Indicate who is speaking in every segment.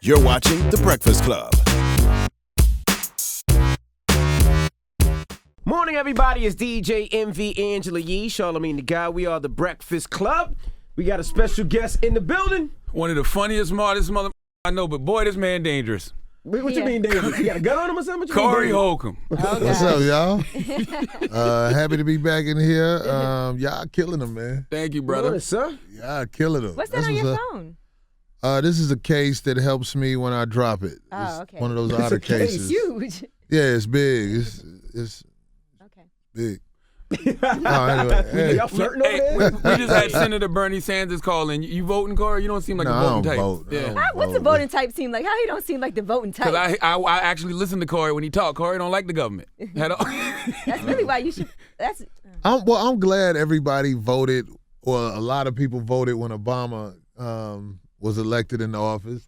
Speaker 1: You're watching The Breakfast Club.
Speaker 2: Morning, everybody. It's DJ MV Angela Yee, Charlamagne the Guy. We are The Breakfast Club. We got a special guest in the building.
Speaker 3: One of the funniest, smartest mother I know, but boy, this man dangerous.
Speaker 2: What you mean, David? You got a gun on him or something?
Speaker 3: Corey Holcomb.
Speaker 4: Oh, what's up, y'all? Happy to be back in here. Y'all killing them, man.
Speaker 3: Thank you, brother.
Speaker 2: Morning, sir.
Speaker 4: Y'all killing them.
Speaker 5: What's that on your phone?
Speaker 4: This is a case that helps me when I drop it.
Speaker 5: Oh, okay.
Speaker 4: One of those otter cases.
Speaker 5: Huge.
Speaker 4: Yeah, it's big. It's
Speaker 5: Okay.
Speaker 4: big. Anyway, hey.
Speaker 2: Y'all flirting over there?
Speaker 3: We just had Senator Bernie Sanders calling. You voting, Corey? You don't seem like
Speaker 4: No,
Speaker 3: a
Speaker 4: I
Speaker 3: voting
Speaker 4: don't
Speaker 3: type.
Speaker 4: vote.
Speaker 3: Yeah.
Speaker 5: What's the voting type seem like? How he don't seem like the voting type?
Speaker 3: Because I actually listen to Corey when he talk. Corey don't like the government at all.
Speaker 5: That's really why you should. That's.
Speaker 4: I'm glad everybody voted, or a lot of people voted when Obama was elected in the office,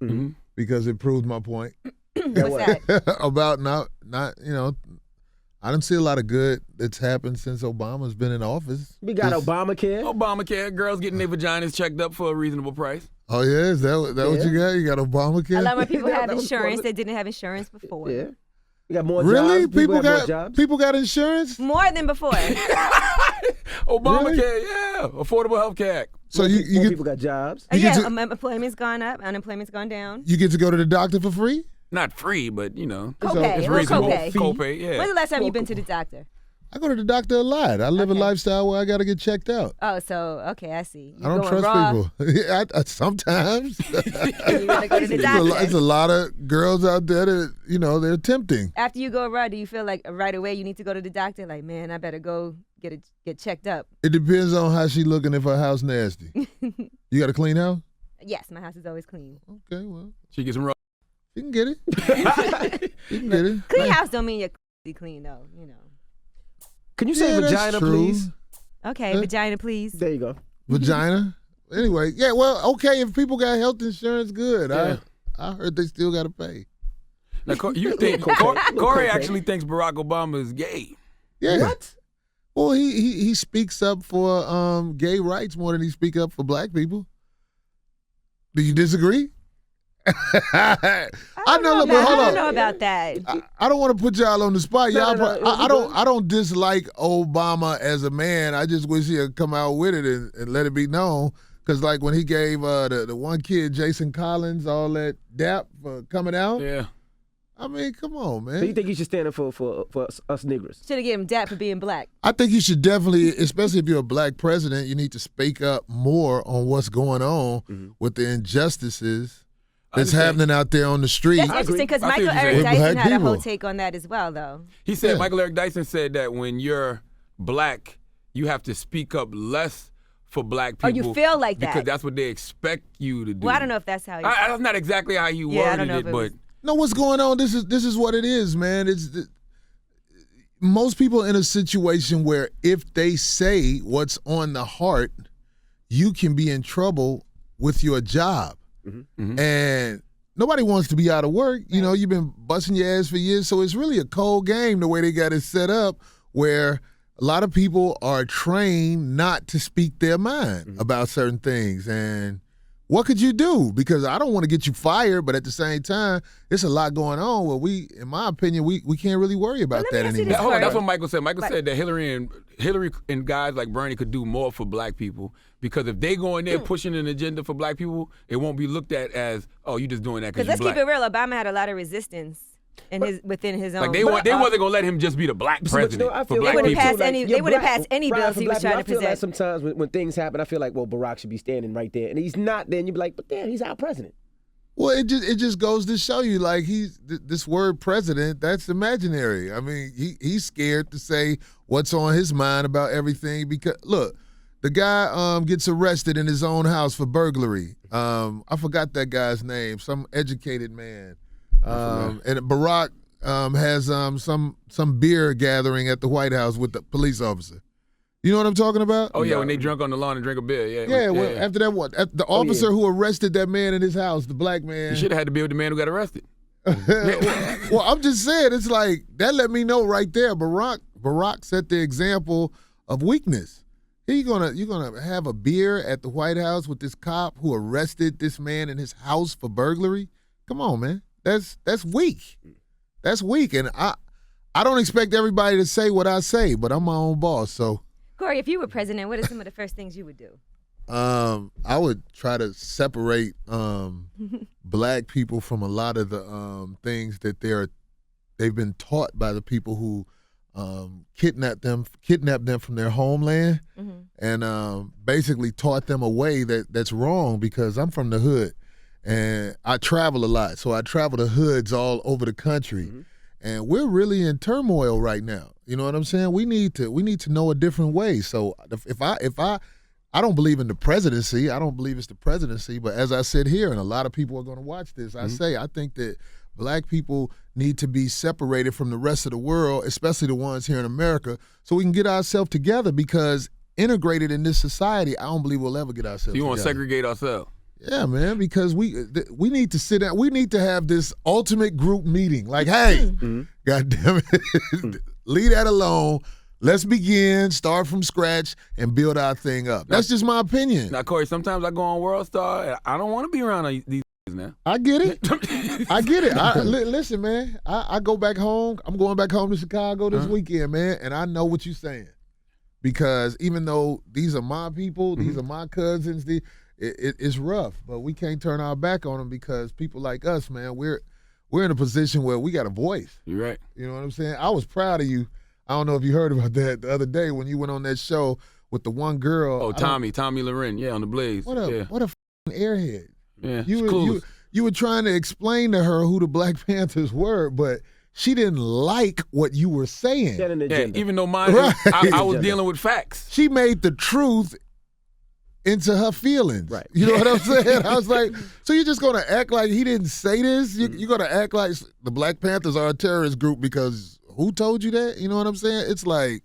Speaker 4: because it proved my point.
Speaker 5: What's that?
Speaker 4: About not I didn't see a lot of good that's happened since Obama's been in office.
Speaker 2: We got Obamacare.
Speaker 3: Obamacare, girls getting their vaginas checked up for a reasonable price.
Speaker 4: Oh yeah, is that what you got? You got Obamacare?
Speaker 5: A lot more people have
Speaker 2: that was
Speaker 5: insurance
Speaker 2: part of
Speaker 5: that didn't have insurance before.
Speaker 2: Yeah. We got more
Speaker 4: Really?
Speaker 2: jobs.
Speaker 4: People
Speaker 2: have more
Speaker 4: got
Speaker 2: jobs.
Speaker 4: people got insurance?
Speaker 5: More than before.
Speaker 3: Obamacare, yeah. Affordable Health Care Act.
Speaker 4: So
Speaker 2: More
Speaker 4: you
Speaker 2: people
Speaker 4: get
Speaker 2: got jobs.
Speaker 4: You get
Speaker 5: Yeah,
Speaker 4: to-
Speaker 5: employment's gone up, unemployment's gone down.
Speaker 4: you get to go to the doctor for free?
Speaker 3: Not free, but, you know.
Speaker 5: Copay,
Speaker 2: it's
Speaker 5: a little
Speaker 3: reasonable.
Speaker 5: copay.
Speaker 3: Copay, yeah.
Speaker 5: When's the last time you've been to the doctor?
Speaker 4: I go to the doctor a lot. I live a
Speaker 5: Okay.
Speaker 4: lifestyle where I got to get checked out.
Speaker 5: Oh, so okay, I see. You
Speaker 4: I don't
Speaker 5: going
Speaker 4: trust
Speaker 5: raw,
Speaker 4: people. I sometimes.
Speaker 5: You gotta go to the doctor.
Speaker 4: It's a lot of girls out there that they're tempting.
Speaker 5: After you go raw, do you feel like right away you need to go to the doctor? Like, man, I better go get checked up.
Speaker 4: It depends on how she looking. If her house nasty, you got a clean house.
Speaker 5: Yes, my house is always clean.
Speaker 4: Okay, well,
Speaker 3: She gets some raw.
Speaker 4: you can get it. You can get it.
Speaker 5: Clean house don't mean you're clean though, you know.
Speaker 2: Can you say
Speaker 4: Yeah, that's
Speaker 2: vagina,
Speaker 4: true.
Speaker 2: please?
Speaker 5: Okay, vagina, please.
Speaker 2: There you go.
Speaker 4: Vagina. Anyway, yeah. Well, okay. If people got health insurance, good.
Speaker 2: Yeah.
Speaker 4: I heard they still got to pay.
Speaker 3: Now, you think Corey actually thinks Barack Obama is gay?
Speaker 4: Yeah.
Speaker 2: What?
Speaker 4: Well, he speaks up for gay rights more than he speaks up for black people. Do you disagree? I know. Look, but hold
Speaker 5: I
Speaker 4: on.
Speaker 5: don't know about that.
Speaker 4: I don't want to put y'all on the spot.
Speaker 2: No,
Speaker 4: Y'all,
Speaker 2: no, no,
Speaker 4: I don't dislike Obama as a man. I just wish he'd come out with it and let it be known. Because like when he gave the one kid, Jason Collins, all that dap for coming out.
Speaker 3: Yeah.
Speaker 4: I mean, come on, man.
Speaker 2: So you think he should stand up for us niggers?
Speaker 5: Should have given him dap for being black.
Speaker 4: I think you should definitely, especially if you're a black president, you need to speak up more on what's going on with the injustices that's happening out there on the street.
Speaker 5: That's interesting because
Speaker 3: I see
Speaker 5: Michael
Speaker 3: what you're
Speaker 5: Eric
Speaker 3: saying.
Speaker 4: With
Speaker 5: Dyson
Speaker 4: black
Speaker 5: had a whole
Speaker 4: people.
Speaker 5: take on that as well, though.
Speaker 3: He said,
Speaker 4: Yeah.
Speaker 3: Michael Eric Dyson said that when you're black, you have to speak up less for black people.
Speaker 5: Oh, you feel like that?
Speaker 3: Because that's what they expect you to do.
Speaker 5: Well, I don't know if that's how.
Speaker 3: That's not exactly how you
Speaker 5: Yeah, I don't
Speaker 3: worded
Speaker 5: know
Speaker 3: it,
Speaker 5: if it
Speaker 3: but
Speaker 5: was-
Speaker 4: No, what's going on? This is what it is, man. Most people in a situation where if they say what's on the heart, you can be in trouble with your job. And nobody wants to be out of work. You know, you've been busting your ass for years. So it's really a cold game the way they got it set up, where a lot of people are trained not to speak their mind about certain things. And what could you do? Because I don't want to get you fired, but at the same time, there's a lot going on where in my opinion, we can't really worry about
Speaker 5: Well, let
Speaker 4: that
Speaker 5: me ask you
Speaker 4: anymore.
Speaker 5: this,
Speaker 3: Hold on, that's
Speaker 5: Corey.
Speaker 3: what Michael said. Michael said that Hillary and guys like Bernie could do more for black people, because if they go in there pushing an agenda for black people, it won't be looked at as, oh, you just doing that because
Speaker 5: Because
Speaker 3: you're
Speaker 5: let's
Speaker 3: black.
Speaker 5: keep it real, Obama had a lot of resistance within his own.
Speaker 3: Like they wasn't gonna let him just be the black president
Speaker 2: I
Speaker 3: for
Speaker 2: feel
Speaker 3: black
Speaker 5: They wouldn't
Speaker 3: people.
Speaker 5: pass any- they wouldn't pass any bills he was trying to
Speaker 2: I feel like
Speaker 5: present.
Speaker 2: sometimes when things happen, I feel like, well, Barack should be standing right there, and he's not. Then you be like, but damn, he's our president.
Speaker 4: Well, it just goes to show you, like, this word president, that's imaginary. I mean, he's scared to say what's on his mind about everything because, look, the guy gets arrested in his own house for burglary. I forgot that guy's name, some educated man. And Barack has some beer gathering at the White House with the police officer. You know what I'm talking about?
Speaker 3: Oh yeah, when they drunk on the lawn and drink a beer.
Speaker 4: Yeah, well, after that, the officer who arrested that man in his house, the black man.
Speaker 3: You should have had to be with the man who got arrested.
Speaker 4: Well, I'm just saying, it's like, that let me know right there. Barack set the example of weakness. You're gonna have a beer at the White House with this cop who arrested this man in his house for burglary? Come on, man. That's weak. That's weak. And I don't expect everybody to say what I say, but I'm my own boss. So,
Speaker 5: Corey, if you were president, what are some of the first things you would do?
Speaker 4: I would try to separate black people from a lot of the things that they've been taught by the people who kidnapped them from their homeland, and basically taught them a way that's wrong. Because I'm from the hood, and I travel a lot, so I travel to hoods all over the country, and we're really in turmoil right now. You know what I'm saying? We need to know a different way. So if I don't believe in the presidency. I don't believe it's the presidency. But as I said here, and a lot of people are going to watch this, I think that black people need to be separated from the rest of the world, especially the ones here in America, so we can get ourselves together. Because integrated in this society, I don't believe we'll ever get ourselves together.
Speaker 3: You want to segregate ourselves?
Speaker 4: Yeah, man, because we need to sit down. We need to have this ultimate group meeting. Like, hey, God damn it, leave that alone. Let's begin, start from scratch, and build our thing up. That's just my opinion.
Speaker 3: Now, Corey, sometimes I go on World Star, and I don't want to be around these now.
Speaker 4: I get it. I get it. Listen, man, I go back home. I'm going back home to Chicago this weekend, man, and I know what you're saying. Because even though these are my people, these are my cousins, it's rough, but we can't turn our back on them, because people like us, man, we're in a position where we got a voice.
Speaker 3: You're right.
Speaker 4: You know what I'm saying? I was proud of you. I don't know if you heard about that the other day when you went on that show with the one girl.
Speaker 3: Oh, Tommy Loren, on the Blaze.
Speaker 4: What a f***ing airhead.
Speaker 3: Yeah,
Speaker 4: you were trying to explain to her who the Black Panthers were, but she didn't like what you were saying.
Speaker 3: Yeah, even though mine, I was dealing with facts.
Speaker 4: She made the truth into her feelings.
Speaker 2: Right.
Speaker 4: You know what I'm saying? I was like, so you're just going to act like he didn't say this? You're going to act like the Black Panthers are a terrorist group because who told you that? You know what I'm saying? It's like,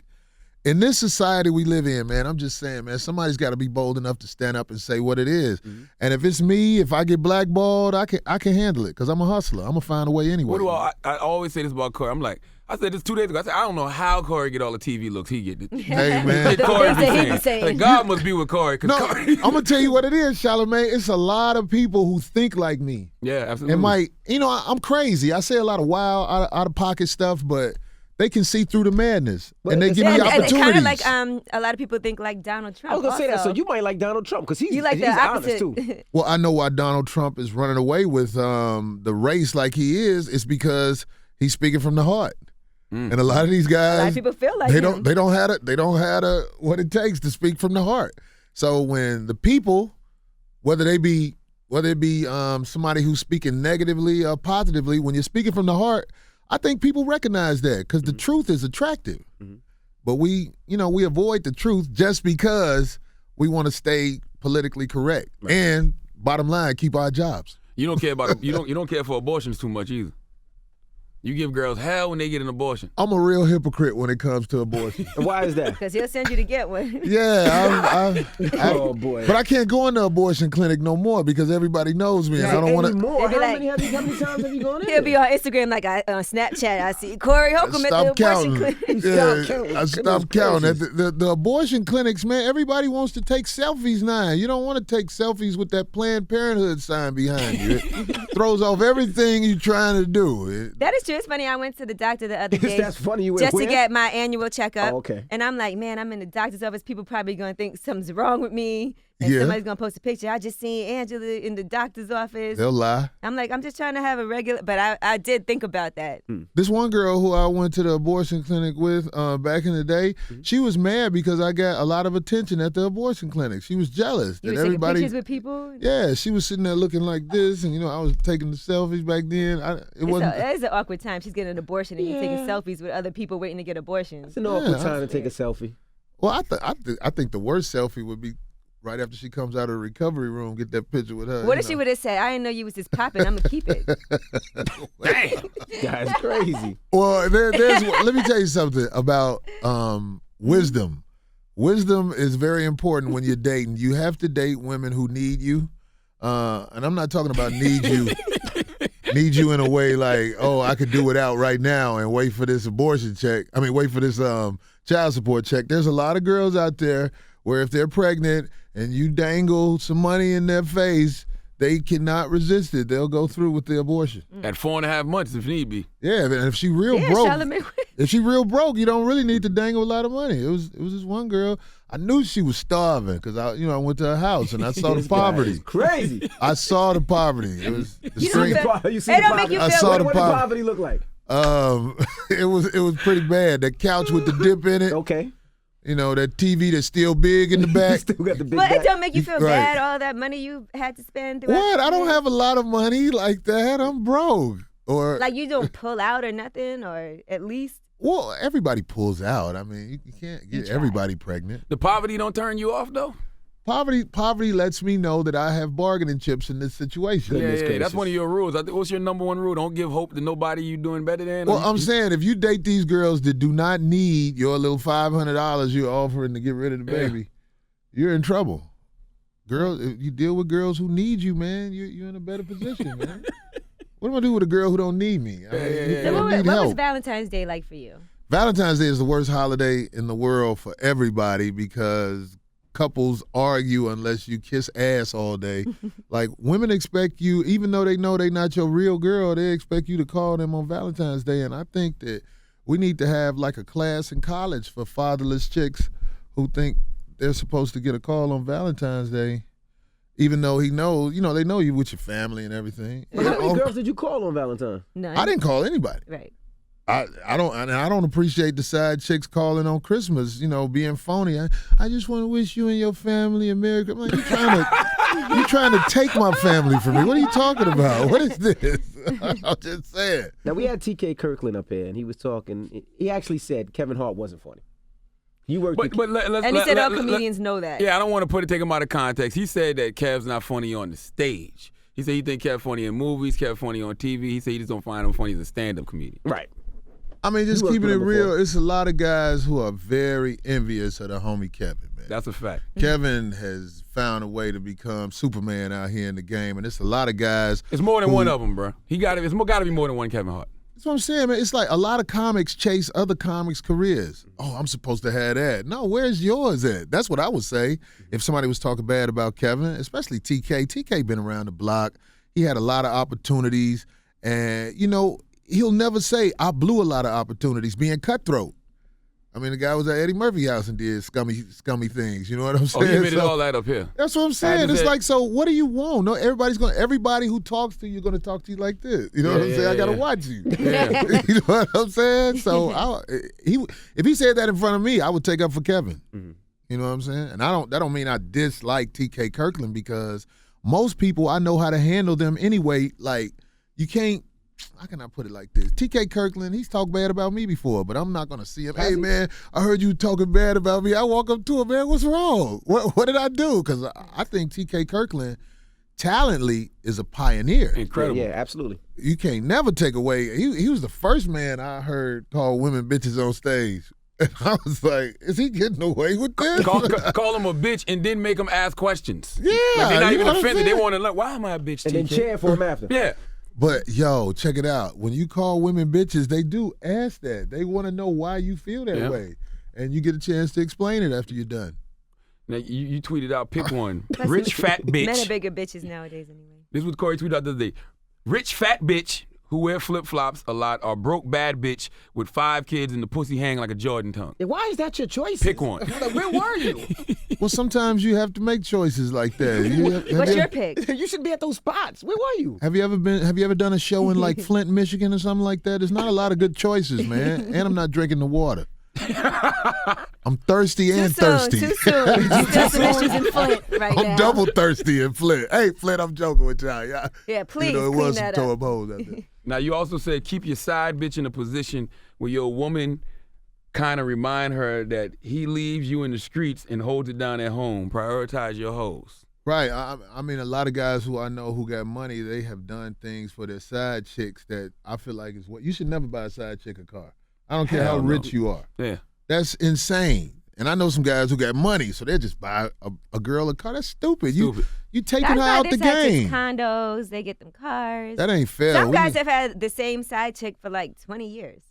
Speaker 4: in this society we live in, man, I'm just saying, man, somebody's got to be bold enough to stand up and say what it is. And if it's me, if I get blackballed, I can handle it, because I'm a hustler. I'm going to find a way anyway.
Speaker 3: I always say this about Corey. I'm like, I said this 2 days ago. I said, I don't know how Corey get all the TV looks he get.
Speaker 4: Hey, man.
Speaker 3: Corey be saying. Like, God must be with Corey.
Speaker 4: No,
Speaker 3: Corey,
Speaker 4: I'm going to tell you what it is, Charlamagne. It's a lot of people who think like me.
Speaker 3: Yeah, absolutely.
Speaker 4: And I'm crazy. I say a lot of wild, out-of-pocket stuff, but they can see through the madness, and they give me opportunities.
Speaker 5: Kind of like a lot of people think like Donald Trump.
Speaker 2: I was going to say that, so you might like Donald Trump, because he's
Speaker 5: like the
Speaker 2: honest, too.
Speaker 4: Well, I know why Donald Trump is running away with the race like he is. It's because he's speaking from the heart. And a lot of these guys,
Speaker 5: a lot of people feel like
Speaker 4: they
Speaker 5: him.
Speaker 4: don't have what it takes to speak from the heart. So when the people, whether it be somebody who's speaking negatively or positively, when you're speaking from the heart, I think people recognize that, because the truth is attractive. But we avoid the truth just because we want to stay politically correct. Right. And bottom line, keep our jobs.
Speaker 3: You don't care about you don't care for abortions too much either. You give girls hell when they get an abortion.
Speaker 4: I'm a real hypocrite when it comes to abortion.
Speaker 2: And why is that?
Speaker 5: Because he'll send you to get one.
Speaker 4: Yeah,
Speaker 2: oh boy.
Speaker 4: But I can't go in the abortion clinic no more, because everybody knows me, and I don't want to.
Speaker 2: How many times have you gone in?
Speaker 5: He'll be on Instagram, like on Snapchat. I see Corey Holcomb at the abortion clinic.
Speaker 4: I stopped counting. At the abortion clinics, man, everybody wants to take selfies now. You don't want to take selfies with that Planned Parenthood sign behind you. It throws off everything you're trying to do.
Speaker 5: That is true. It's funny. I went to the doctor the other day.
Speaker 2: That's funny. You went
Speaker 5: just
Speaker 2: where?
Speaker 5: To get my annual checkup.
Speaker 2: Oh, okay.
Speaker 5: And I'm like, man, I'm in the doctor's office. People probably gonna think something's wrong with me. And somebody's gonna post a picture. I just seen Angela in the doctor's office.
Speaker 4: They'll lie.
Speaker 5: I'm like, I'm just trying to have a regular. But I did think about that.
Speaker 4: This one girl who I went to the abortion clinic with back in the day, she was mad because I got a lot of attention at the abortion clinic. She was jealous
Speaker 5: You
Speaker 4: that
Speaker 5: were taking
Speaker 4: everybody.
Speaker 5: pictures with people.
Speaker 4: Yeah, she was sitting there looking like this, and I was taking the selfies back then.
Speaker 5: It's an awkward time. She's getting an abortion and you're taking selfies with other people waiting to get abortions.
Speaker 2: It's an awkward time to take a selfie.
Speaker 4: Well, I think the worst selfie would be right after she comes out of the recovery room, get that picture with her.
Speaker 5: What if she would have said, I didn't know you was just popping, I'm going to keep it.
Speaker 2: Damn. That's crazy.
Speaker 4: Well, let me tell you something about wisdom. Wisdom is very important when you're dating. You have to date women who need you. And I'm not talking about need you in a way like, oh, I could do without right now and wait for this abortion check. I mean, wait for this child support check. There's a lot of girls out there where if they're pregnant and you dangle some money in their face, they cannot resist it, they'll go through with the abortion.
Speaker 3: At 4.5 months, if need be.
Speaker 4: Yeah, and if she real broke, you don't really need to dangle a lot of money. It was this one girl. I knew she was starving because I went to her house and I saw the poverty.
Speaker 2: Crazy.
Speaker 4: I saw the poverty. It was the street.
Speaker 2: You see the poverty.
Speaker 4: I saw the
Speaker 2: what did poverty look like?
Speaker 4: It was pretty bad. That couch with the dip in it.
Speaker 2: Okay.
Speaker 4: That TV that's still big in the back.
Speaker 2: Still got the big
Speaker 5: But
Speaker 2: back.
Speaker 5: it don't make you feel
Speaker 4: Right.
Speaker 5: bad, all that money you had to spend.
Speaker 4: What? I don't have a lot of money like that. I'm broke. Or
Speaker 5: Like you don't pull out or nothing, or at least.
Speaker 4: well, everybody pulls out. I mean, you can't get everybody pregnant.
Speaker 3: The poverty don't turn you off, though?
Speaker 4: Poverty lets me know that I have bargaining chips in this situation.
Speaker 3: Yeah, that's one of your rules. What's your number one rule? Don't give hope to nobody you doing better than.
Speaker 4: Well, I'm saying if you date these girls that do not need your little $500 you're offering to get rid of the baby, you're in trouble. Girls, if you deal with girls who need you, man, you're in a better position, man. What am I do with a girl who don't need me?
Speaker 5: So
Speaker 4: don't need
Speaker 5: what
Speaker 4: help.
Speaker 5: was Valentine's Day like for you?
Speaker 4: Valentine's Day is the worst holiday in the world for everybody because couples argue unless you kiss ass all day. Like, women expect you, even though they know they're not your real girl, they expect you to call them on Valentine's Day. And I think that we need to have like a class in college for fatherless chicks who think they're supposed to get a call on Valentine's Day, even though they know you with your family and everything.
Speaker 2: But how many girls did you call on Valentine's?
Speaker 5: None.
Speaker 4: I didn't call anybody.
Speaker 5: Right.
Speaker 4: I don't appreciate the side chicks calling on Christmas, being phony. I just want to wish you and your family a Merry Christmas. You trying to take my family from me? What are you talking about? What is this? I'm just saying.
Speaker 2: Now we had TK Kirkland up here, and he was talking. He actually said Kevin Hart wasn't funny. You worked.
Speaker 5: And he said all comedians know that.
Speaker 3: Yeah, I don't want to take him out of context. He said that Kev's not funny on the stage. He said he think Kev funny in movies, Kev funny on TV. He said he just don't find him funny as a stand-up comedian.
Speaker 2: Right.
Speaker 4: I mean, just keeping it real, it's a lot of guys who are very envious of the homie Kevin, man.
Speaker 3: That's a fact.
Speaker 4: Kevin has found a way to become Superman out here in the game, and it's a lot of guys.
Speaker 3: It's more than one of them, bro. It's got to be more than one Kevin Hart.
Speaker 4: That's what I'm saying, man. It's like a lot of comics chase other comics' careers. Oh, I'm supposed to have that. No, where's yours at? That's what I would say if somebody was talking bad about Kevin, especially TK. TK been around the block. He had a lot of opportunities, and, he'll never say, I blew a lot of opportunities being cutthroat. I mean, the guy was at Eddie Murphy's house and did scummy things. You know what I'm saying?
Speaker 3: Oh, he admitted all that up here.
Speaker 4: That's what I'm saying. It's like, so what do you want? No, everybody who talks to you going to talk to you like this. You know what I'm saying? I got to watch you.
Speaker 3: Yeah.
Speaker 4: You know what I'm saying? So if he said that in front of me, I would take up for Kevin. Mm-hmm. You know what I'm saying? And that don't mean I dislike TK Kirkland because most people, I know how to handle them anyway. Like, you can't, how can I put it like this? TK Kirkland, he's talked bad about me before, but I'm not going to see him. Hey, man, I heard you talking bad about me. I walk up to him, man, what's wrong? What did I do? Because I think TK Kirkland, talently, is a pioneer.
Speaker 3: Incredible.
Speaker 2: Yeah, absolutely.
Speaker 4: You can't never take away. He was the first man I heard call women bitches on stage. And I was like, is he getting away with this?
Speaker 3: Call him a bitch and then make him ask questions.
Speaker 4: Yeah.
Speaker 3: Like they're not even
Speaker 4: know
Speaker 3: offended. They want to learn, why am I a bitch,
Speaker 2: And
Speaker 3: TK?
Speaker 2: then cheer for him after.
Speaker 3: Yeah.
Speaker 4: But, yo, check it out. When you call women bitches, they do ask that. They want to know why you feel that way. And you get a chance to explain it after you're done.
Speaker 3: Now, you tweeted out, pick one.
Speaker 5: Plus,
Speaker 3: Rich fat bitch.
Speaker 5: Men are bigger bitches nowadays anyway.
Speaker 3: This is what Corey tweeted out the other day. Rich fat bitch who wear flip-flops a lot or broke bad bitch with 5 kids and the pussy hang like a Jordan tongue.
Speaker 2: Why is that your choice?
Speaker 3: Pick one.
Speaker 2: Like, where were you?
Speaker 4: Well, sometimes you have to make choices like that.
Speaker 5: What's your pick?
Speaker 2: You should be at those spots. Where were you?
Speaker 4: Have you ever done a show in like Flint, Michigan or something like that? There's not a lot of good choices, man. And I'm not drinking the water. I'm thirsty and thirsty.
Speaker 5: Too soon. You still some issues in Flint right now.
Speaker 4: I'm double thirsty in Flint. Hey, Flint, I'm joking with y'all.
Speaker 5: Yeah, please
Speaker 4: it
Speaker 5: clean
Speaker 4: was some
Speaker 5: that
Speaker 4: toe
Speaker 5: up.
Speaker 4: up hoes out there.
Speaker 3: Now, you also said keep your side bitch in a position where your woman kind of remind her that he leaves you in the streets and holds it down at home. Prioritize your hoes.
Speaker 4: Right. I mean, a lot of guys who I know who got money, they have done things for their side chicks that I feel like is what you should never buy a side chick a car. I don't care how rich you are.
Speaker 3: Yeah.
Speaker 4: That's insane. And I know some guys who got money, so they just buy a girl a car. That's stupid. You taking her out the game.
Speaker 5: Condos, they get them cars.
Speaker 4: That ain't fair.
Speaker 5: Some guys have had the same side chick for like 20 years.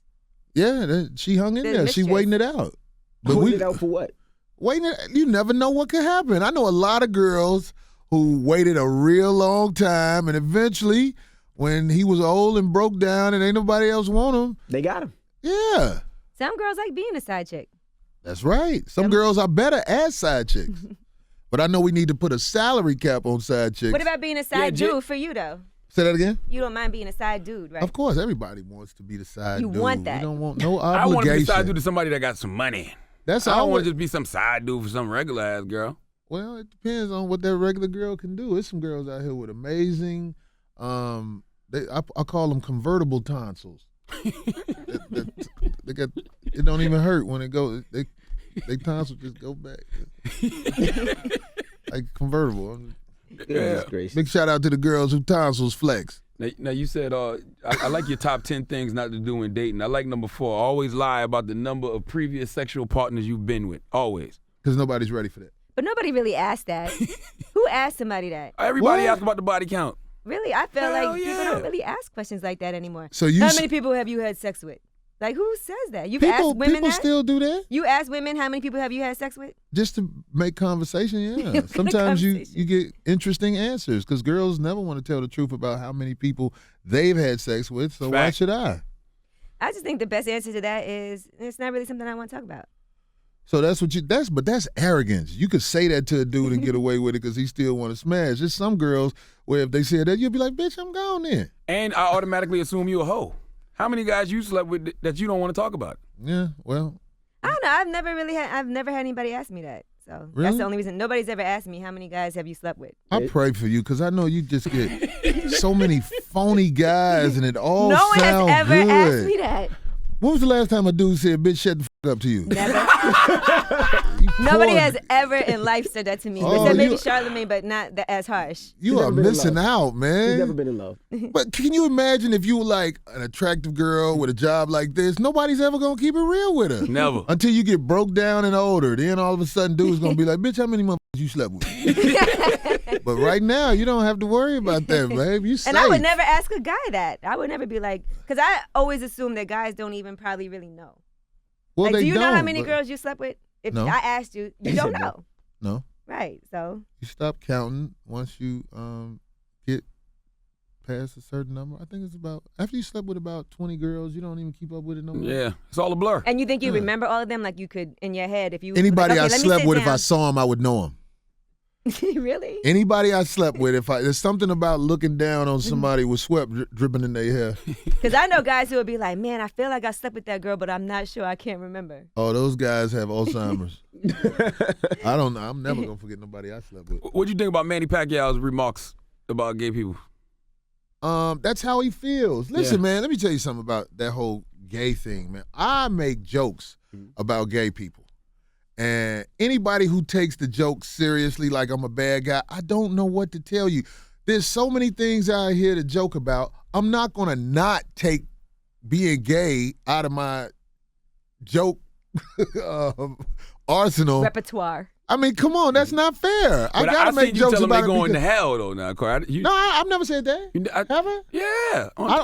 Speaker 4: Yeah, she hung in there. She waiting it out.
Speaker 2: But waiting it out for what?
Speaker 4: You never know what could happen. I know a lot of girls who waited a real long time, and eventually, when he was old and broke down and ain't nobody else want him,
Speaker 2: They got him.
Speaker 4: yeah.
Speaker 5: Some girls like being a side chick.
Speaker 4: That's right. Some girls are better as side chicks. But I know we need to put a salary cap on side chicks.
Speaker 5: What about being a side dude for you, though?
Speaker 4: Say that again?
Speaker 5: You don't mind being a side dude, right?
Speaker 4: Of course, everybody wants to be the side
Speaker 5: You
Speaker 4: dude.
Speaker 5: want that.
Speaker 4: You don't want no
Speaker 3: I
Speaker 4: obligation.
Speaker 3: want to be side dude to somebody that got some money.
Speaker 4: That's
Speaker 3: I don't
Speaker 4: all.
Speaker 3: want to just be some side dude for some regular ass girl.
Speaker 4: Well, it depends on what that regular girl can do. There's some girls out here with amazing, I call them convertible tonsils. They got, it don't even hurt when it goes. They tonsils just go back. Like convertible.
Speaker 2: Goodness gracious.
Speaker 4: Big shout out to the girls who tonsils flex.
Speaker 3: Now you said I like your top 10 things not to do in dating. I like number 4. Always lie about the number of previous sexual partners you've been with. Always.
Speaker 4: Because nobody's ready for that.
Speaker 5: But nobody really asked that. Who asked somebody that?
Speaker 3: Everybody
Speaker 4: What?
Speaker 3: asks about the body count.
Speaker 5: Really? I feel
Speaker 3: Hell
Speaker 5: like people
Speaker 3: yeah.
Speaker 5: don't really ask questions like that anymore.
Speaker 4: So you
Speaker 5: How
Speaker 4: s-
Speaker 5: many people have you had sex with? Like, who says that? You've asked women
Speaker 4: people
Speaker 5: that?
Speaker 4: still do that
Speaker 5: You ask women how many people have you had sex with?
Speaker 4: just to make conversation. Yeah,
Speaker 5: What
Speaker 4: sometimes you
Speaker 5: conversation?
Speaker 4: get interesting answers because girls never want to tell the truth about how many people they've had sex with. So why
Speaker 3: Fact.
Speaker 4: should I?
Speaker 5: I just think the best answer to that is it's not really something I want to talk about.
Speaker 4: So that's arrogance. You could say that to a dude and get away with it because he still want to smash. There's some girls where if they said that, you'll be like, bitch, I'm gone then.
Speaker 3: And I automatically assume you a hoe. How many guys you slept with that you don't want to talk about?
Speaker 4: Yeah, well,
Speaker 5: I don't know. I've never had anybody ask me that. So that's
Speaker 4: Really?
Speaker 5: the only reason. Nobody's ever asked me how many guys have you slept with.
Speaker 4: I pray for you because I know you just get so many phony guys and it all
Speaker 5: No one has
Speaker 4: sound
Speaker 5: ever
Speaker 4: good.
Speaker 5: asked me that.
Speaker 4: When was the last time a dude said, bitch, shut the up to you?
Speaker 5: Never.
Speaker 4: You
Speaker 5: Nobody
Speaker 4: poor-
Speaker 5: has ever in life said that to me.
Speaker 4: Oh,
Speaker 5: Except maybe
Speaker 4: you-
Speaker 5: Charlamagne, but not as harsh.
Speaker 4: You
Speaker 2: never
Speaker 4: are
Speaker 2: been in
Speaker 4: missing out,
Speaker 2: He's
Speaker 4: man.
Speaker 2: never been in love.
Speaker 4: But can you imagine if you were like an attractive girl with a job like this? Nobody's ever gonna keep it real with her.
Speaker 3: Never.
Speaker 4: Until you get broke down and older. Then all of a sudden, dude's gonna be like, bitch, how many motherfuckers you slept with? But right now, you don't have to worry about that, babe. You safe.
Speaker 5: And I would never ask a guy that. I would never be like, because I always assume that guys don't even probably really know.
Speaker 4: Well,
Speaker 5: Like,
Speaker 4: they
Speaker 5: do you know how
Speaker 4: don't,
Speaker 5: many
Speaker 4: but-
Speaker 5: girls you slept with? If
Speaker 4: No.
Speaker 5: I asked you, you
Speaker 2: He
Speaker 5: don't
Speaker 2: said no.
Speaker 5: know.
Speaker 4: No.
Speaker 5: Right. So
Speaker 4: You stop counting once you get past a certain number. I think it's about, after you slept with about 20 girls, you don't even keep up with it no more.
Speaker 3: Yeah, it's all a blur.
Speaker 5: and you think you
Speaker 4: Yeah.
Speaker 5: remember all of them? Like you could in your head if you
Speaker 4: Anybody
Speaker 5: okay,
Speaker 4: I
Speaker 5: let me
Speaker 4: slept
Speaker 5: sit
Speaker 4: with, if I
Speaker 5: down.
Speaker 4: saw him, I would know him.
Speaker 5: Really?
Speaker 4: Anybody I slept with, if there's something about looking down on somebody with sweat dripping in their hair.
Speaker 5: Because I know guys who would be like, man, I feel like I slept with that girl, but I'm not sure. I can't remember.
Speaker 4: Oh, those guys have Alzheimer's. I don't know. I'm never gonna forget nobody I slept with.
Speaker 3: What'd you think about Manny Pacquiao's remarks about gay people?
Speaker 4: That's how he feels. Listen,
Speaker 3: Yeah.
Speaker 4: man, let me tell you something about that whole gay thing, man. I make jokes about gay people. And anybody who takes the joke seriously, like I'm a bad guy, I don't know what to tell you. There's so many things out here to joke about. I'm not gonna not take being gay out of my joke arsenal.
Speaker 5: Repertoire.
Speaker 4: I mean, come on, that's not fair. I
Speaker 3: But
Speaker 4: gotta make
Speaker 3: seen you
Speaker 4: jokes
Speaker 3: tell them
Speaker 4: about
Speaker 3: they
Speaker 4: it.
Speaker 3: going to
Speaker 4: because-
Speaker 3: hell though now, Corey.
Speaker 4: No, I've never said that. Have I?
Speaker 3: Yeah.
Speaker 4: I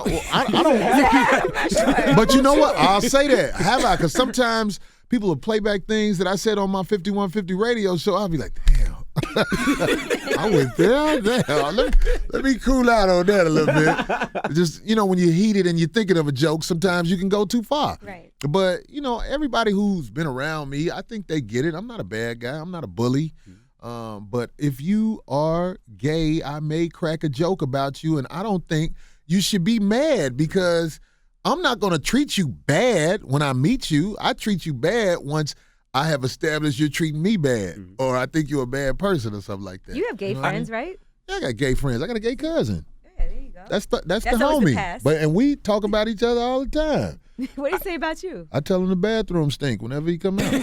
Speaker 4: don't. But you know what? I'll say that. Have I? Because sometimes people will play back things that I said on my 5150 radio show. I'll be like, damn. I went there. Damn. Let me cool out on that a little bit. Just, when you're heated and you're thinking of a joke, sometimes you can go too far.
Speaker 5: Right.
Speaker 4: But, everybody who's been around me, I think they get it. I'm not a bad guy. I'm not a bully. But if you are gay, I may crack a joke about you, and I don't think you should be mad because I'm not going to treat you bad when I meet you. I treat you bad once I have established you're treating me bad, or I think you're a bad person or something like that.
Speaker 5: You have gay
Speaker 4: know what I
Speaker 5: friends,
Speaker 4: mean?
Speaker 5: right?
Speaker 4: Yeah, I got gay friends. I got a gay cousin.
Speaker 5: Yeah, there you go.
Speaker 4: That's the
Speaker 5: That's always
Speaker 4: homie.
Speaker 5: the past.
Speaker 4: And we talk about each other all the time.
Speaker 5: What do you say about you?
Speaker 4: I tell him the bathroom stink whenever he come out.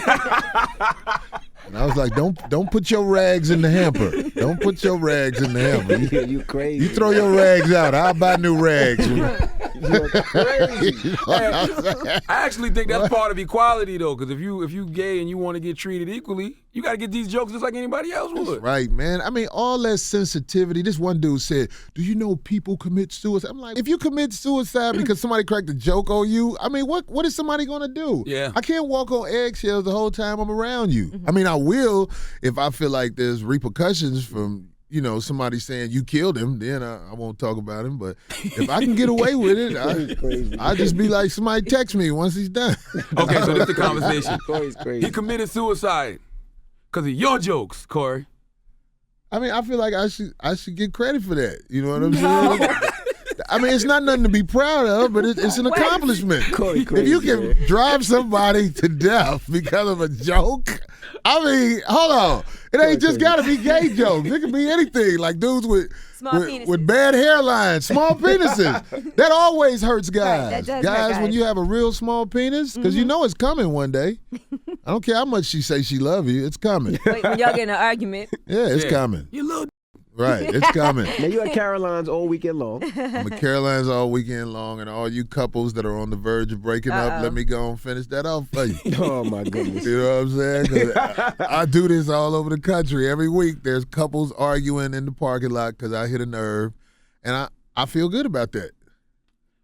Speaker 4: And I was like, don't put your rags in the hamper. Don't put your rags in the hamper.
Speaker 2: Yeah, you crazy.
Speaker 4: You throw your rags out. I'll buy new rags.
Speaker 2: You're crazy.
Speaker 3: I actually think that's part of equality though, because if you gay and you want to get treated equally, you got to get these jokes just like anybody else would.
Speaker 4: Right, man. I mean, all that sensitivity. This one dude said, do you know people commit suicide? I'm like, if you commit suicide because somebody cracked a joke on you, I mean, what is somebody going to do?
Speaker 3: Yeah.
Speaker 4: I can't walk on eggshells the whole time I'm around you. I mean, I will if I feel like there's repercussions from somebody saying you killed him, then I won't talk about him. But if I can get away with it, I just be like, somebody text me once he's done.
Speaker 3: Okay, so this is the conversation.
Speaker 2: Corey's crazy.
Speaker 3: He committed suicide because of your jokes, Corey.
Speaker 4: I mean, I feel like I should get credit for that. You know what I'm saying? I mean, it's not nothing to be proud of, but it's an accomplishment.
Speaker 2: Corey
Speaker 4: If
Speaker 2: crazy,
Speaker 4: you can drive somebody to death because of a joke, I mean, hold on. It ain't just got to be gay jokes. It can be anything, like dudes with bad hairlines, small penises. That always hurts guys.
Speaker 5: Right, that does
Speaker 4: guys,
Speaker 5: hurt guys.
Speaker 4: when you have a real small penis, because you know it's coming one day. I don't care how much she say she love you, it's coming.
Speaker 5: Wait, when y'all get in an argument.
Speaker 4: Yeah, it's coming.
Speaker 3: You little.
Speaker 4: Right, it's coming.
Speaker 2: Now you at Caroline's all weekend long.
Speaker 4: I'm at Caroline's all weekend long, and all you couples that are on the verge of breaking up, let me go and finish that off for you.
Speaker 2: Oh my goodness.
Speaker 4: You know what I'm saying? 'Cause I do this all over the country. Every week there's couples arguing in the parking lot because I hit a nerve, and I feel good about that.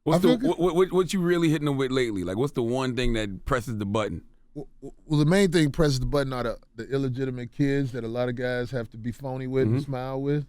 Speaker 3: What you really hitting them with lately? Like, what's the one thing that presses the button?
Speaker 4: Well, the main thing presses the button are the illegitimate kids that a lot of guys have to be phony with and smile with.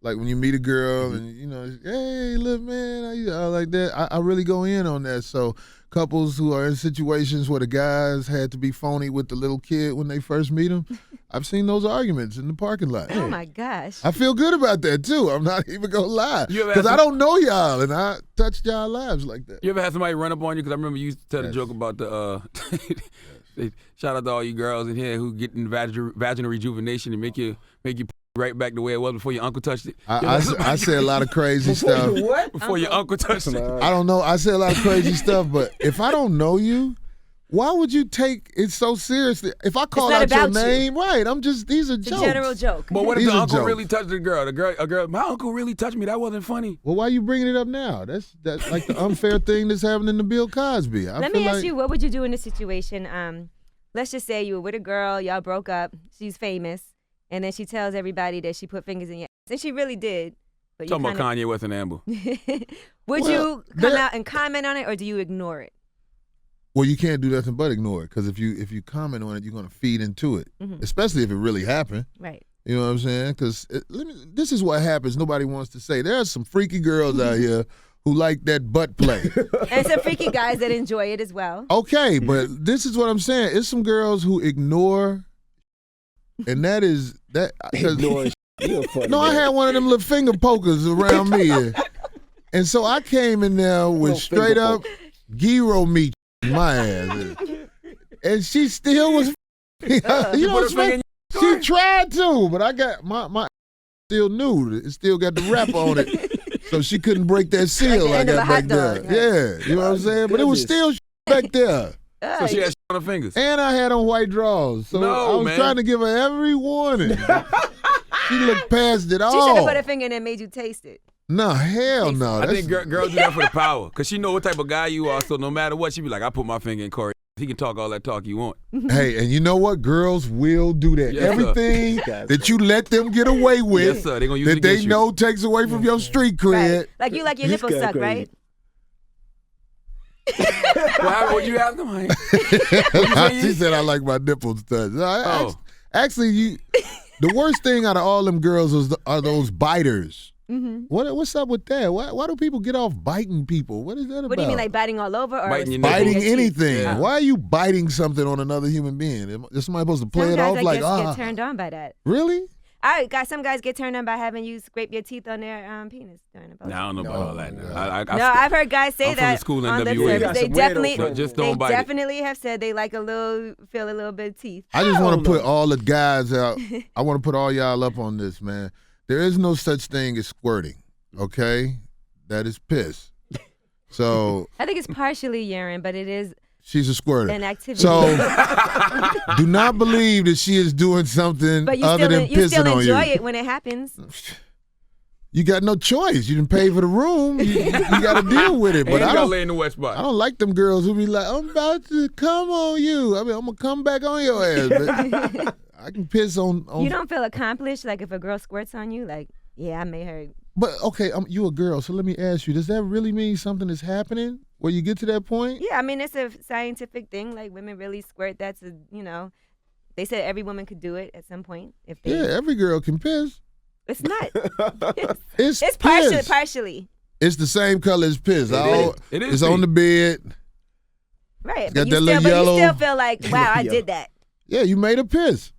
Speaker 4: Like when you meet a girl and, hey, look, man, I like that. I really go in on that. So couples who are in situations where the guys had to be phony with the little kid when they first meet them, I've seen those arguments in the parking lot.
Speaker 5: Oh, my gosh.
Speaker 4: I feel good about that, too. I'm not even going to lie. Because I don't know y'all, and I touched y'all lives like that.
Speaker 3: You ever had somebody run up on you? Because I remember you used to tell the joke about the shout out to all you girls in here who get in vaginal rejuvenation and make you right back the way it was before your uncle touched it.
Speaker 4: I say a lot a crazy stuff.
Speaker 2: What?
Speaker 3: Before your uncle touched it.
Speaker 4: I don't know. I say a lot of crazy stuff, but if I don't know you, why would you take it so seriously? If I call out your name, right? These are jokes.
Speaker 5: It's a general joke.
Speaker 3: But what if
Speaker 4: These
Speaker 3: the
Speaker 4: are
Speaker 3: uncle
Speaker 4: jokes.
Speaker 3: really touched a girl? My uncle really touched me. That wasn't funny.
Speaker 4: Well, why are you bringing it up now? That's like the unfair thing that's happening to Bill Cosby.
Speaker 5: Let me ask you, what would you do in this situation? Let's just say you were with a girl, y'all broke up, she's famous, and then she tells everybody that she put fingers in your ass. And she really did. But
Speaker 3: Talking about Kanye West and Amber.
Speaker 5: Would you come out and comment on it, or do you ignore it?
Speaker 4: Well, you can't do nothing but ignore it, because if you comment on it, you're going to feed into it, especially if it really happened.
Speaker 5: Right.
Speaker 4: You know what I'm saying? Because this is what happens. Nobody wants to say. There are some freaky girls out here who like that butt play.
Speaker 5: And some freaky guys that enjoy it as well.
Speaker 4: Okay, but this is what I'm saying. It's some girls who ignore, and that is that.
Speaker 2: Ignore.
Speaker 4: No, I had one of them little finger pokers around me, and so I came in there with straight up gyro meat in my ass, and she still was. She tried to, but I got my still new. It still got the wrap on it. So she couldn't break that seal I got back there. Yeah, you know what I'm saying? But it was still back there.
Speaker 3: So she had on her fingers.
Speaker 4: And I had on white drawers. So I was trying to give her every warning. She looked past it all.
Speaker 5: She should have put her finger in and made you taste it.
Speaker 4: No, hell no.
Speaker 3: I think girls do that for the power. Because she know what type of guy you are. So no matter what, she be like, I put my finger in Corey. He can talk all that talk you want.
Speaker 4: Hey, and you know what? Girls will do that.
Speaker 3: Yes,
Speaker 4: everything that you let them get away with,
Speaker 3: yes, sir. They gonna use
Speaker 4: that
Speaker 3: it
Speaker 4: they
Speaker 3: against
Speaker 4: know takes away from your street cred.
Speaker 5: Right. Like you like your nipples sucked, right?
Speaker 3: Well, would you have them?
Speaker 4: She said I like my nipples touched. Actually, the worst thing out of all them girls are those biters. Mm-hmm. What's up with that? Why do people get off biting people? What is that about?
Speaker 5: What do you mean, like biting all over, or
Speaker 3: biting
Speaker 4: anything?
Speaker 3: Yeah.
Speaker 4: Why are you biting something on another human being? Is somebody supposed to play it off like
Speaker 5: get turned on by that?
Speaker 4: Really?
Speaker 5: Some guys get turned on by having you scrape your teeth on their penis during the.
Speaker 3: I don't know about all that.
Speaker 5: I've heard guys say that
Speaker 3: from the school
Speaker 5: on the
Speaker 3: NWA.
Speaker 5: service. They definitely,
Speaker 3: definitely
Speaker 5: have said they like feel a little bit of teeth.
Speaker 4: I just want to put all the guys out. I want to put all y'all up on this, man. There is no such thing as squirting. Okay, that is piss. So
Speaker 5: I think it's partially urine, but it is.
Speaker 4: She's a squirter.
Speaker 5: An activity.
Speaker 4: So do not believe that she is doing something other than pissing on you.
Speaker 5: You still enjoy it when it happens.
Speaker 4: You got no choice. You didn't pay for the room. You got to deal with it. But I don't
Speaker 3: lay in the wet spot.
Speaker 4: I don't like them girls who be like, I'm about to come on you. I mean, I'm gonna come back on your ass. But I can piss on.
Speaker 5: You don't feel accomplished, like if a girl squirts on you, like, yeah, I made her.
Speaker 4: But okay, you a girl, so let me ask you: does that really mean something is happening where you get to that point?
Speaker 5: Yeah, I mean it's a scientific thing. Like women really squirt. That's they said every woman could do it at some point if they.
Speaker 4: Yeah, every girl can piss.
Speaker 5: It's not.
Speaker 4: It's
Speaker 5: It's
Speaker 4: piss.
Speaker 5: partially.
Speaker 4: It's the same color as piss.
Speaker 3: It is
Speaker 4: It's on the bed.
Speaker 5: Right.
Speaker 4: got
Speaker 5: But
Speaker 4: that
Speaker 5: you
Speaker 4: little
Speaker 5: still,
Speaker 4: yellow-
Speaker 5: But you still feel like, wow, I did that.
Speaker 4: Yeah, you made a piss.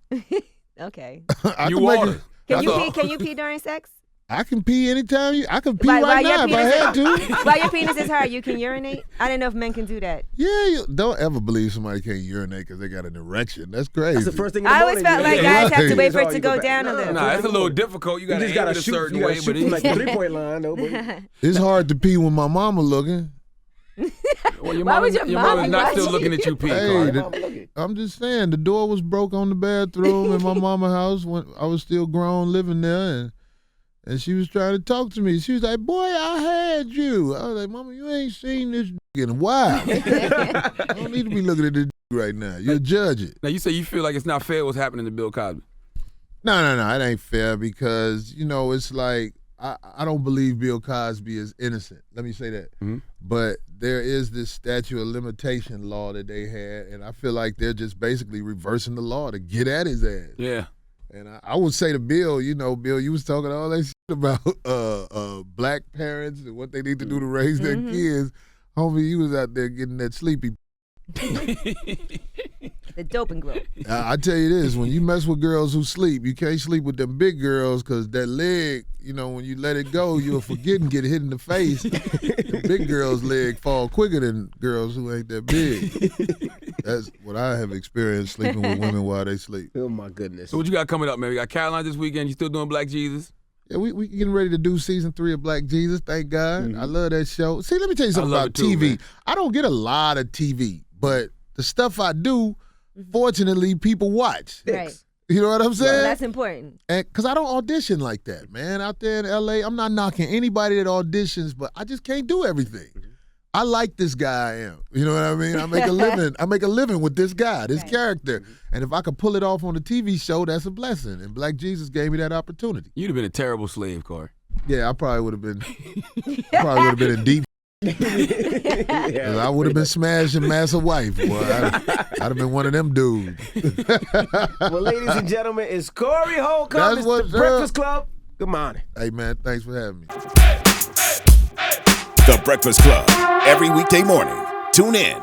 Speaker 5: Okay.
Speaker 4: I
Speaker 3: You
Speaker 4: can make
Speaker 3: water.
Speaker 4: it-
Speaker 5: Can you
Speaker 3: That's
Speaker 5: pee?
Speaker 3: all.
Speaker 5: Can you pee during sex?
Speaker 4: I can pee anytime. I can pee
Speaker 5: While
Speaker 4: right
Speaker 5: your
Speaker 4: now if I had
Speaker 5: penis
Speaker 4: to.
Speaker 5: While your penis is hard, you can urinate? I didn't know if men can do that.
Speaker 4: Yeah, don't ever believe somebody can't urinate because they got an erection. That's crazy.
Speaker 2: That's the first thing in the
Speaker 5: I always
Speaker 2: morning.
Speaker 5: felt like
Speaker 4: Yeah.
Speaker 5: guys have to wait for
Speaker 2: Right.
Speaker 5: it to go down a little.
Speaker 3: Nah, it's a little difficult. You
Speaker 2: You
Speaker 3: got to
Speaker 2: just
Speaker 3: aim
Speaker 2: gotta
Speaker 3: it a
Speaker 2: shoot.
Speaker 3: certain
Speaker 2: You gotta
Speaker 3: way,
Speaker 2: shoot
Speaker 3: but
Speaker 2: from
Speaker 3: it's
Speaker 2: like the 3-point line, though. But
Speaker 4: It's hard to pee when my mama looking.
Speaker 3: well, your
Speaker 5: Why was
Speaker 3: mama's
Speaker 5: your mama
Speaker 3: not still
Speaker 5: watching
Speaker 3: looking at you pee.
Speaker 4: Hey,
Speaker 3: Carl.
Speaker 4: the- I'm just saying, the door was broke on the bathroom in my mama's house when I was still grown living there, and she was trying to talk to me. She was like, "Boy, I had you." I was like, "Mama, you ain't seen this in a while. I don't need to be looking at this right now. You'll judge it."
Speaker 3: Now you say you feel like it's not fair what's happening to Bill Cosby.
Speaker 4: No, it ain't fair because it's like I don't believe Bill Cosby is innocent. Let me say that.
Speaker 3: Mhm.
Speaker 4: But there is this statute of limitation law that they had, and I feel like they're just basically reversing the law to get at his ass.
Speaker 3: Yeah.
Speaker 4: And I would say to Bill, Bill, you was talking all that shit about black parents and what they need to do to raise their kids. Homie, you was out there getting that sleepy.
Speaker 5: The doping glow.
Speaker 4: I tell you this, when you mess with girls who sleep, you can't sleep with them big girls because that leg, when you let it go, you'll forget and get hit in the face. The big girl's leg fall quicker than girls who ain't that big. That's what I have experienced sleeping with women while they sleep.
Speaker 2: oh my goodness.
Speaker 3: So what you got coming up, man? We got Carolina this weekend. You still doing Black Jesus?
Speaker 4: Yeah, we getting ready to do season 3 of Black Jesus. Thank God. I love that show. See, let me tell you something
Speaker 3: love
Speaker 4: about
Speaker 3: it too,
Speaker 4: TV.
Speaker 3: man.
Speaker 4: I don't get a lot of TV, but the stuff I do, fortunately, people watch.
Speaker 5: Right.
Speaker 4: You know what I'm
Speaker 5: So
Speaker 4: saying?
Speaker 5: that's important.
Speaker 4: Because I don't audition like that, man. Out there in L.A., I'm not knocking anybody that auditions, but I just can't do everything. I like this guy I am. You know what I mean? I make a living. I make a living with this guy, this character. And if I could pull it off on a TV show, that's a blessing. And Black Jesus gave me that opportunity.
Speaker 3: You'd have been a terrible slave, Corey.
Speaker 4: Yeah, I probably would have been. In deep. 'Cause I would have been smashing Massa wife, boy. I'd have been one of them dudes.
Speaker 2: Well, ladies and gentlemen, it's Corey Holcomb.
Speaker 4: That's
Speaker 2: It's
Speaker 4: what's
Speaker 2: the
Speaker 4: up.
Speaker 2: Breakfast Club. Good morning.
Speaker 4: Hey, man, thanks for having me.
Speaker 1: The Breakfast Club. Every weekday morning. Tune in